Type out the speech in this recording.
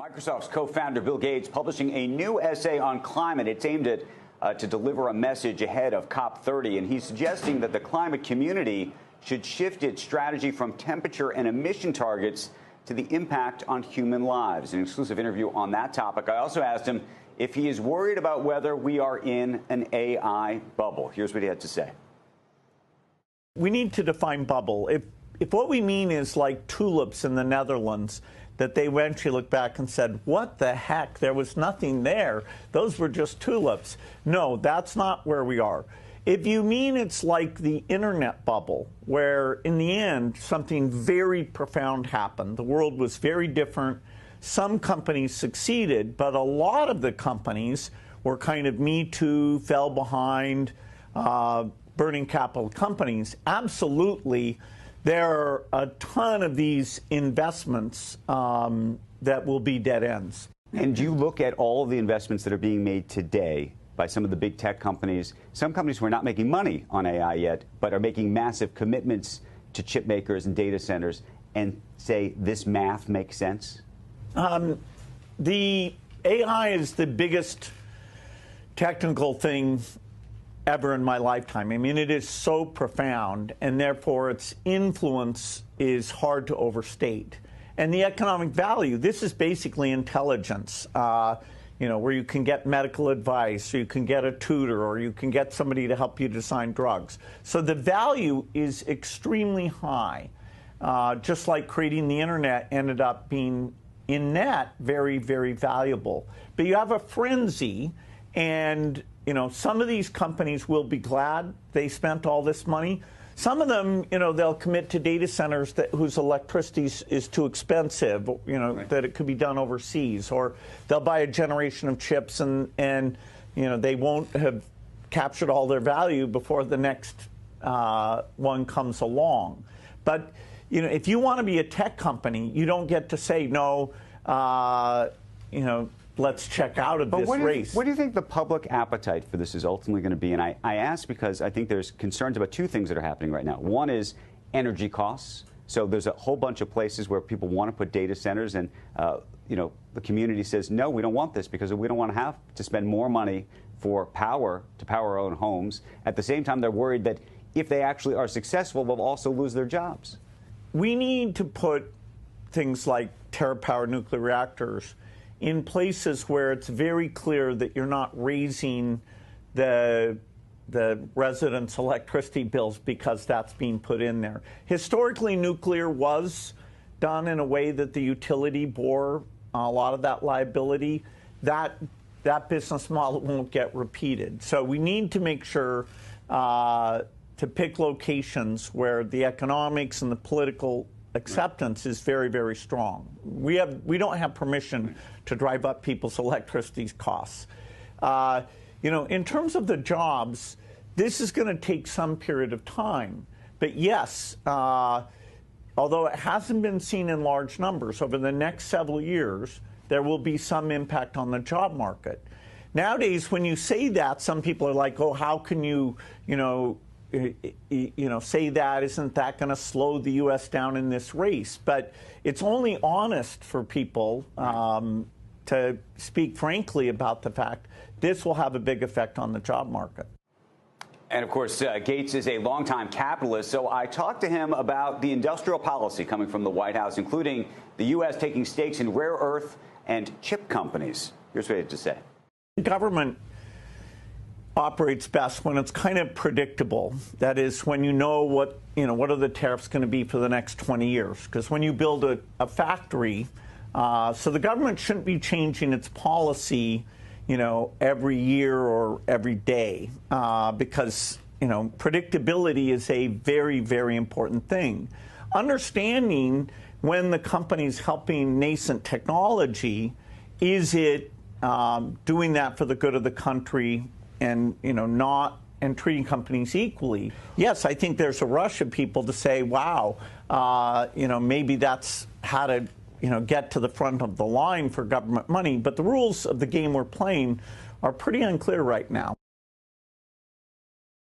Microsoft's co-founder Bill Gates publishing a new essay on climate. It's aimed at to deliver a message ahead of COP30, and he's suggesting that the climate community should shift its strategy from temperature and emission targets to the impact on human lives. An exclusive interview on that topic. I also asked him if he is worried about whether we are in an AI bubble. Here's what he had to say. We need to define bubble. If what we mean is like tulips in the Netherlands, that they eventually looked back and said, what the heck, there was nothing there. Those were just tulips. No, that's not where we are. If you mean it's like the internet bubble, where in the end something very profound happened, the world was very different, some companies succeeded, but a lot of the companies were kind of Me Too, fell behind, burning capital companies. Absolutely, there are a ton of these investments that will be dead ends. And you look at all of the investments that are being made today by some of the big tech companies, some companies who are not making money on AI yet, but are making massive commitments to chip makers and data centers, and say this math makes sense? The AI is the biggest technical thing ever in my lifetime. I mean, it is so profound, and therefore its influence is hard to overstate. And the economic value, this is basically intelligence, where you can get medical advice, or you can get a tutor, or you can get somebody to help you design drugs. So the value is extremely high. Just like creating the internet ended up being, in net, very, very valuable. But you have a frenzy, and some of these companies will be glad they spent all this money. Some of them, they'll commit to data centers whose electricity is too expensive, Right. that it could be done overseas, or they'll buy a generation of chips and they won't have captured all their value before the next one comes along. But if you want to be a tech company, you don't get to say no. Let's check out of this race. What do you think the public appetite for this is ultimately going to be? And I ask because I think there's concerns about two things that are happening right now. One is energy costs. So there's a whole bunch of places where people want to put data centers, and the community says, no, we don't want this because we don't want to have to spend more money for power to power our own homes. At the same time, they're worried that if they actually are successful, they'll also lose their jobs. We need to put things like TerraPower nuclear reactors in places where it's very clear that you're not raising the residents' electricity bills because that's being put in there. Historically, nuclear was done in a way that the utility bore a lot of that liability. That business model won't get repeated. So we need to make sure to pick locations where the economics and the political acceptance is very, very strong. We don't have permission to drive up people's electricity costs. In terms of the jobs, this is going to take some period of time. But yes, although it hasn't been seen in large numbers, over the next several years, there will be some impact on the job market. Nowadays, when you say that, some people are like, oh, how can you, say that? Isn't that going to slow the U.S. down in this race? But it's only honest for people to speak frankly about the fact this will have a big effect on the job market. And of course, Gates is a longtime capitalist, so I talked to him about the industrial policy coming from the White House, including the U.S. taking stakes in rare earth and chip companies. Here's what he had to say. The government operates best when it's kind of predictable. That is, when what are the tariffs going to be for the next 20 years? Because when you build a factory, so the government shouldn't be changing its policy, every year or every day, because predictability is a very, very important thing. Understanding when the company's helping nascent technology, is it doing that for the good of the country? And and treating companies equally. Yes, I think there's a rush of people to say, wow, maybe that's how to get to the front of the line for government money. But the rules of the game we're playing are pretty unclear right now.